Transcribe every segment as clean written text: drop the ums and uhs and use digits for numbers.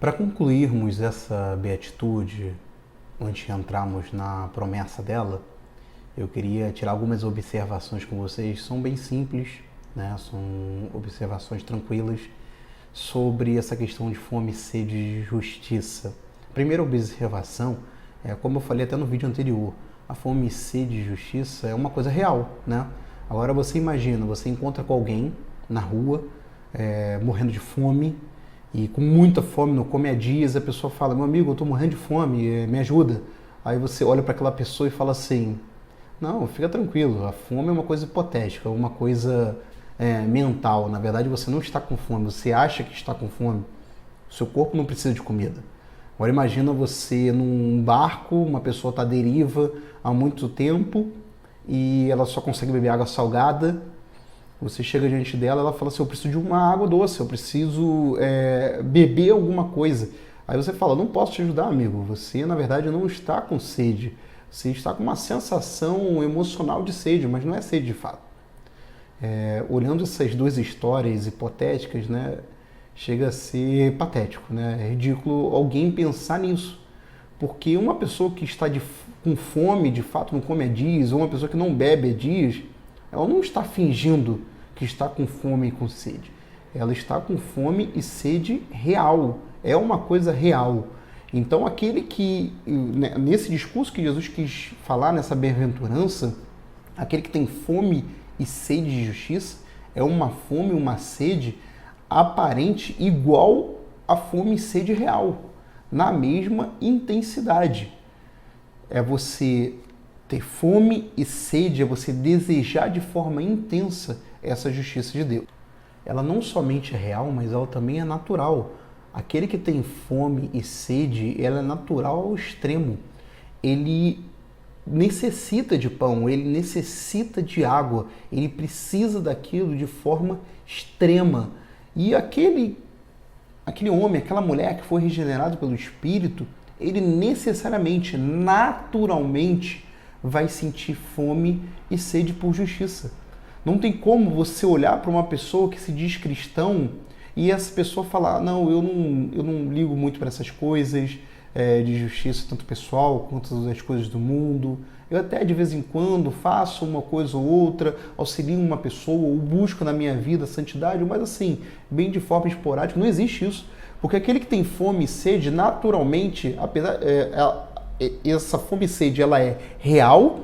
Para concluirmos essa beatitude, antes de entrarmos na promessa dela, eu queria tirar algumas observações com vocês. São bem simples, né? São observações tranquilas sobre essa questão de fome, sede e justiça. A primeira observação é, como eu falei até no vídeo anterior, a fome, sede e justiça é uma coisa real, né? Agora você imagina, você encontra com alguém na rua, morrendo de fome, e com muita fome, não come há dias, a pessoa fala, meu amigo, eu estou morrendo de fome, me ajuda. Aí você olha para aquela pessoa e fala assim, não, fica tranquilo, a fome é uma coisa hipotética, uma coisa mental. Na verdade, você não está com fome, você acha que está com fome. O seu corpo não precisa de comida. Agora imagina você num barco, uma pessoa está à deriva há muito tempo e ela só consegue beber água salgada. Você chega diante dela, ela fala assim, eu preciso de uma água doce, eu preciso beber alguma coisa. Aí você fala, não posso te ajudar, amigo. Você, na verdade, não está com sede. Você está com uma sensação emocional de sede, mas não é sede de fato. Olhando essas duas histórias hipotéticas, né, chega a ser patético, né? É ridículo alguém pensar nisso. Porque uma pessoa que está com fome, de fato, não come há dias, ou uma pessoa que não bebe há dias, ela não está fingindo que está com fome e com sede. Ela está com fome e sede real. É uma coisa real. Então, aquele que, nesse discurso que Jesus quis falar, nessa bem-aventurança, aquele que tem fome e sede de justiça, é uma fome, uma sede aparente igual à fome e sede real, na mesma intensidade. É você ter fome e sede, é você desejar de forma intensa essa justiça de Deus. Ela não somente é real, mas ela também é natural. Aquele que tem fome e sede, ela é natural ao extremo. Ele necessita de pão, ele necessita de água, ele precisa daquilo de forma extrema. E aquele homem, aquela mulher que foi regenerado pelo Espírito, ele necessariamente, naturalmente, vai sentir fome e sede por justiça. Não tem como você olhar para uma pessoa que se diz cristão e essa pessoa falar, não, eu não ligo muito para essas coisas de justiça, tanto pessoal quanto das coisas do mundo. Eu até de vez em quando faço uma coisa ou outra, auxilio uma pessoa ou busco na minha vida a santidade, mas assim, bem de forma esporádica. Não existe isso. Porque aquele que tem fome e sede, naturalmente, apesar essa fome e sede, ela é real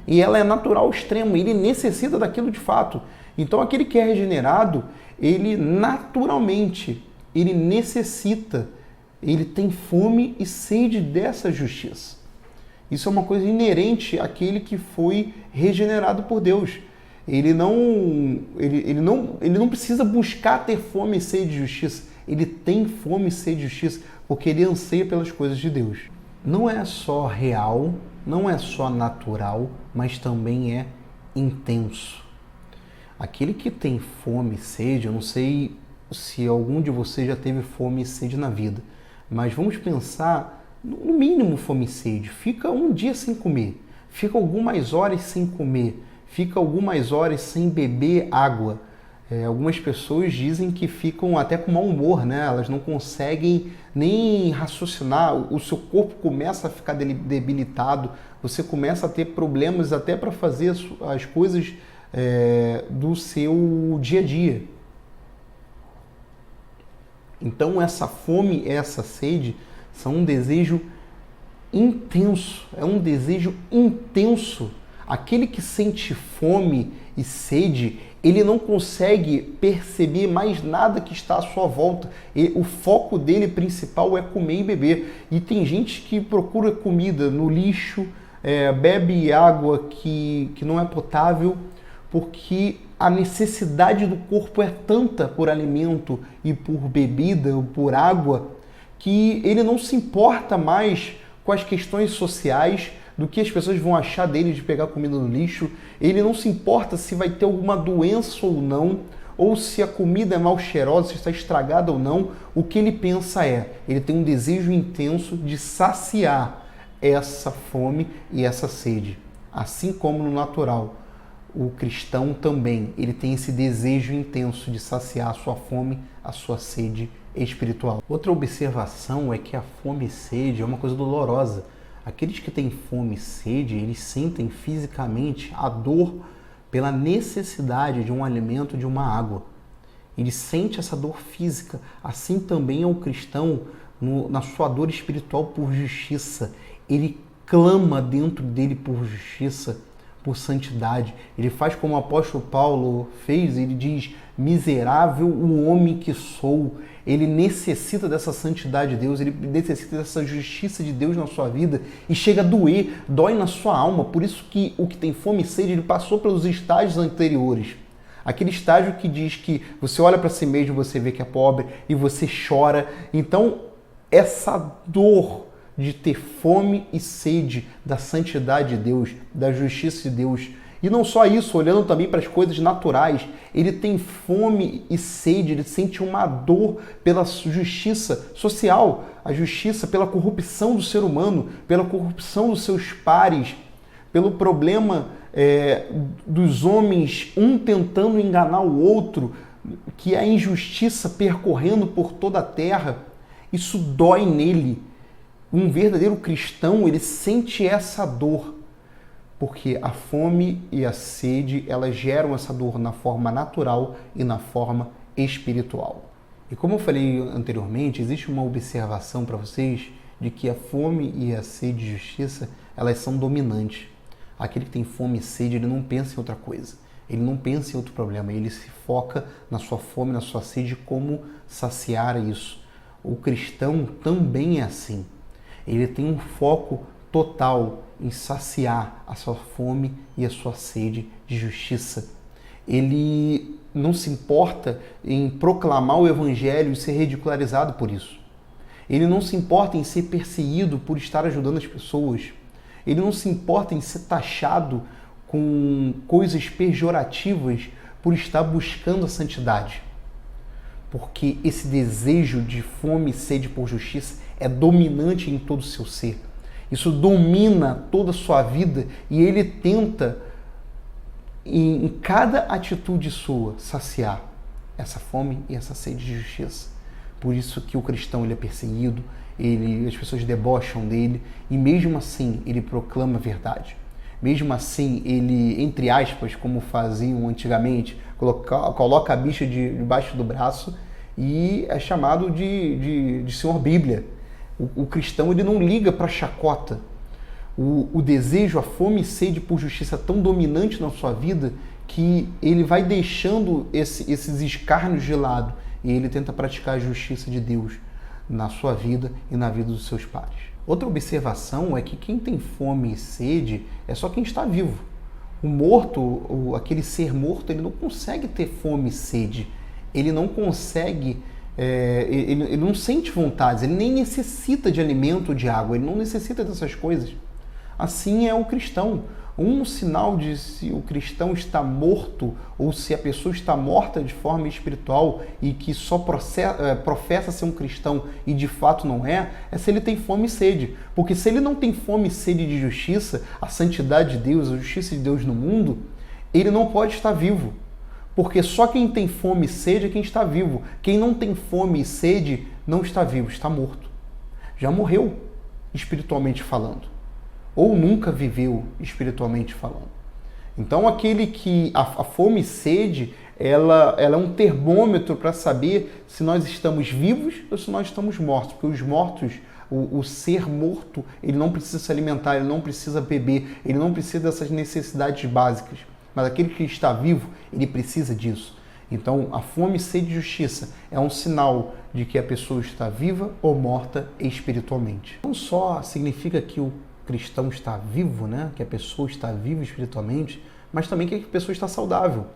e ela é natural ao extremo. Ele necessita daquilo de fato. Então, aquele que é regenerado, ele naturalmente, ele necessita, ele tem fome e sede dessa justiça. Isso é uma coisa inerente àquele que foi regenerado por Deus. Ele não precisa buscar ter fome e sede de justiça. Ele tem fome e sede de justiça porque ele anseia pelas coisas de Deus. Não é só real, não é só natural, mas também é intenso. Aquele que tem fome e sede, eu não sei se algum de vocês já teve fome e sede na vida, mas vamos pensar, no mínimo fome e sede. Fica um dia sem comer, fica algumas horas sem comer, fica algumas horas sem beber água. Algumas pessoas dizem que ficam até com mau humor, né? Elas não conseguem nem raciocinar, o seu corpo começa a ficar debilitado, você começa a ter problemas até para fazer as coisas do seu dia a dia. Então essa fome, essa sede são um desejo intenso, é um desejo intenso. Aquele que sente fome e sede, ele não consegue perceber mais nada que está à sua volta. O foco dele principal é comer e beber. E tem gente que procura comida no lixo, bebe água que não é potável, porque a necessidade do corpo é tanta por alimento e por bebida, ou por água, que ele não se importa mais com as questões sociais, do que as pessoas vão achar dele de pegar comida no lixo. Ele não se importa se vai ter alguma doença ou não, ou se a comida é mal cheirosa, se está estragada ou não. O que ele pensa ele tem um desejo intenso de saciar essa fome e essa sede. Assim como no natural, o cristão também, ele tem esse desejo intenso de saciar a sua fome, a sua sede espiritual. Outra observação é que a fome e sede é uma coisa dolorosa. Aqueles que têm fome e sede, eles sentem fisicamente a dor pela necessidade de um alimento, de uma água. Ele sente essa dor física. Assim também é o cristão na sua dor espiritual por justiça. Ele clama dentro dele por justiça, por santidade. Ele faz como o apóstolo Paulo fez, ele diz: miserável o homem que sou. Ele necessita dessa santidade de Deus, ele necessita dessa justiça de Deus na sua vida e chega a doer, dói na sua alma. Por isso que o que tem fome e sede, ele passou pelos estágios anteriores. Aquele estágio que diz que você olha para si mesmo, você vê que é pobre e você chora. Então, essa dor de ter fome e sede da santidade de Deus, da justiça de Deus. E não só isso, olhando também para as coisas naturais, ele tem fome e sede, ele sente uma dor pela justiça social, a justiça pela corrupção do ser humano, pela corrupção dos seus pares, pelo problema dos homens, um tentando enganar o outro, que é a injustiça percorrendo por toda a terra. Isso dói nele. Um verdadeiro cristão, ele sente essa dor, porque a fome e a sede, elas geram essa dor na forma natural e na forma espiritual. E como eu falei anteriormente, existe uma observação para vocês de que a fome e a sede de justiça, elas são dominantes. Aquele que tem fome e sede, ele não pensa em outra coisa, ele não pensa em outro problema, ele se foca na sua fome, na sua sede, como saciar isso. O cristão também é assim. Ele tem um foco total em saciar a sua fome e a sua sede de justiça. Ele não se importa em proclamar o evangelho e ser ridicularizado por isso. Ele não se importa em ser perseguido por estar ajudando as pessoas. Ele não se importa em ser taxado com coisas pejorativas por estar buscando a santidade. Porque esse desejo de fome e sede por justiça é dominante em todo o seu ser. Isso domina toda a sua vida e ele tenta, em cada atitude sua, saciar essa fome e essa sede de justiça. Por isso que o cristão ele é perseguido, as pessoas debocham dele e mesmo assim ele proclama a verdade. Mesmo assim ele, entre aspas, como faziam antigamente, coloca a Bíblia debaixo do braço e é chamado de Senhor Bíblia. O cristão ele não liga para a chacota. O desejo, a fome e sede por justiça é tão dominante na sua vida que ele vai deixando esses escárnios de lado e ele tenta praticar a justiça de Deus na sua vida e na vida dos seus pares. Outra observação é que quem tem fome e sede é só quem está vivo. O morto, aquele ser morto, ele não consegue ter fome e sede. Ele não consegue... ele não sente vontades, ele nem necessita de alimento ou de água, ele não necessita dessas coisas. Assim é o cristão. Um sinal de se o cristão está morto ou se a pessoa está morta de forma espiritual e que só professa ser um cristão e de fato não é se ele tem fome e sede. Porque se ele não tem fome e sede de justiça, a santidade de Deus, a justiça de Deus no mundo, ele não pode estar vivo. Porque só quem tem fome e sede é quem está vivo. Quem não tem fome e sede não está vivo, está morto. Já morreu, espiritualmente falando. Ou nunca viveu, espiritualmente falando. Então, aquele que a fome e sede, ela é um termômetro para saber se nós estamos vivos ou se nós estamos mortos. Porque os mortos, o ser morto, ele não precisa se alimentar, ele não precisa beber, ele não precisa dessas necessidades básicas. Mas aquele que está vivo, ele precisa disso. Então, a fome e sede de justiça é um sinal de que a pessoa está viva ou morta espiritualmente. Não só significa que o cristão está vivo, né? Que a pessoa está viva espiritualmente, mas também que a pessoa está saudável.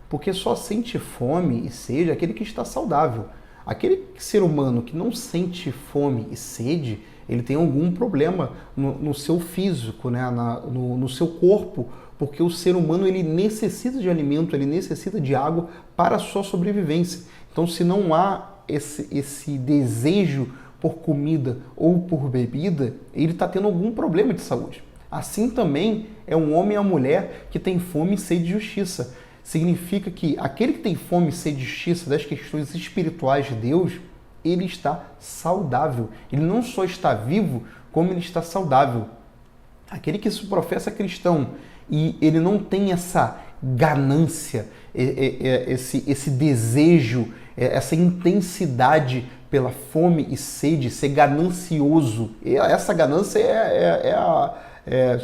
Porque só sente fome e sede aquele que está saudável. Aquele ser humano que não sente fome e sede, ele tem algum problema no seu físico, né? no seu corpo, porque o ser humano ele necessita de alimento, ele necessita de água para a sua sobrevivência. Então, se não há esse desejo por comida ou por bebida, ele está tendo algum problema de saúde. Assim também é um homem e a mulher que tem fome e sede de justiça. Significa que aquele que tem fome e sede de justiça das questões espirituais de Deus, ele está saudável. Ele não só está vivo, como ele está saudável. Aquele que se professa cristão e ele não tem essa ganância, esse desejo, essa intensidade pela fome e sede, ser ganancioso. Essa ganância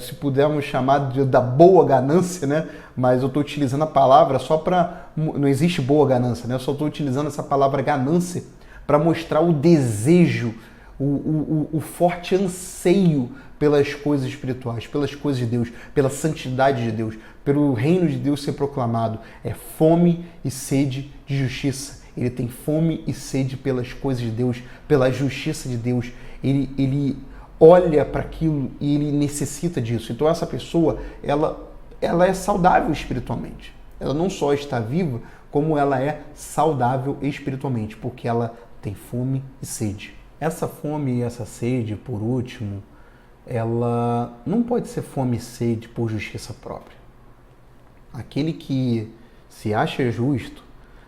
se pudermos chamar da boa ganância, né? Mas eu estou utilizando a palavra só para... Não existe boa ganância, né? Eu só estou utilizando essa palavra ganância para mostrar o desejo, o forte anseio pelas coisas espirituais, pelas coisas de Deus, pela santidade de Deus, pelo reino de Deus ser proclamado. É fome e sede de justiça. Ele tem fome e sede pelas coisas de Deus, pela justiça de Deus. Ele olha para aquilo e ele necessita disso. Então essa pessoa, ela é saudável espiritualmente. Ela não só está viva, como ela é saudável espiritualmente, porque ela tem fome e sede. Essa fome e essa sede, por último, ela não pode ser fome e sede por justiça própria. Aquele que se acha justo,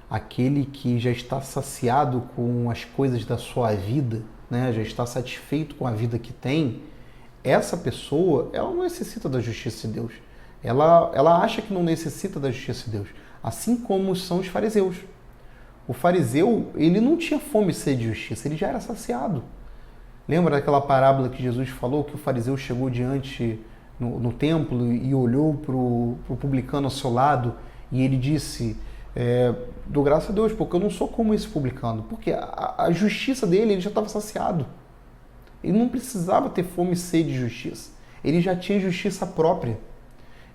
aquele que já está saciado com as coisas da sua vida, né, já está satisfeito com a vida que tem, essa pessoa, ela não necessita da justiça de Deus. Ela acha que não necessita da justiça de Deus, assim como são os fariseus. O fariseu, ele não tinha fome e sede de justiça, ele já era saciado. Lembra daquela parábola que Jesus falou, que o fariseu chegou diante no templo e olhou para o publicano ao seu lado e ele disse, dou graças a Deus, porque eu não sou como esse publicano. Porque a justiça dele, ele já estava saciado. Ele não precisava ter fome e sede de justiça. Ele já tinha justiça própria.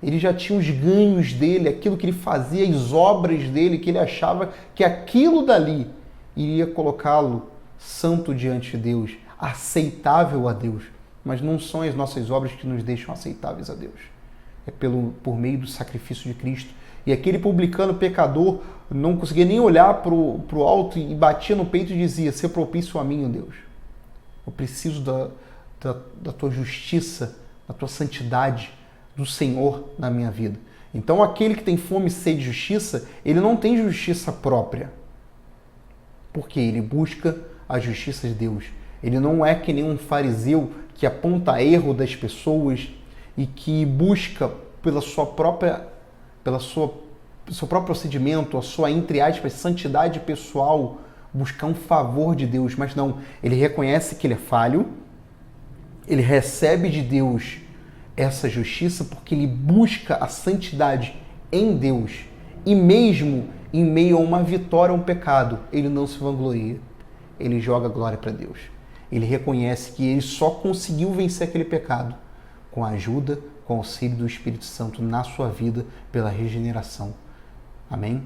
Ele já tinha os ganhos dele, aquilo que ele fazia, as obras dele, que ele achava que aquilo dali iria colocá-lo santo diante de Deus, aceitável a Deus. Mas não são as nossas obras que nos deixam aceitáveis a Deus. É por meio do sacrifício de Cristo. E aquele publicano pecador não conseguia nem olhar para o alto e batia no peito e dizia, ser propício a mim, ó Deus. Eu preciso da tua justiça, da tua santidade, do Senhor na minha vida. Então aquele que tem fome e sede de justiça, ele não tem justiça própria. Porque ele busca a justiça de Deus. Ele não é que nem um fariseu que aponta erro das pessoas e que busca pelo seu próprio procedimento, a sua, entre aspas, santidade pessoal, buscar um favor de Deus. Mas não, ele reconhece que ele é falho, ele recebe de Deus essa justiça porque ele busca a santidade em Deus. E mesmo em meio a uma vitória, um pecado, ele não se vangloria. Ele joga glória para Deus. Ele reconhece que ele só conseguiu vencer aquele pecado com a ajuda, com o auxílio do Espírito Santo na sua vida pela regeneração. Amém?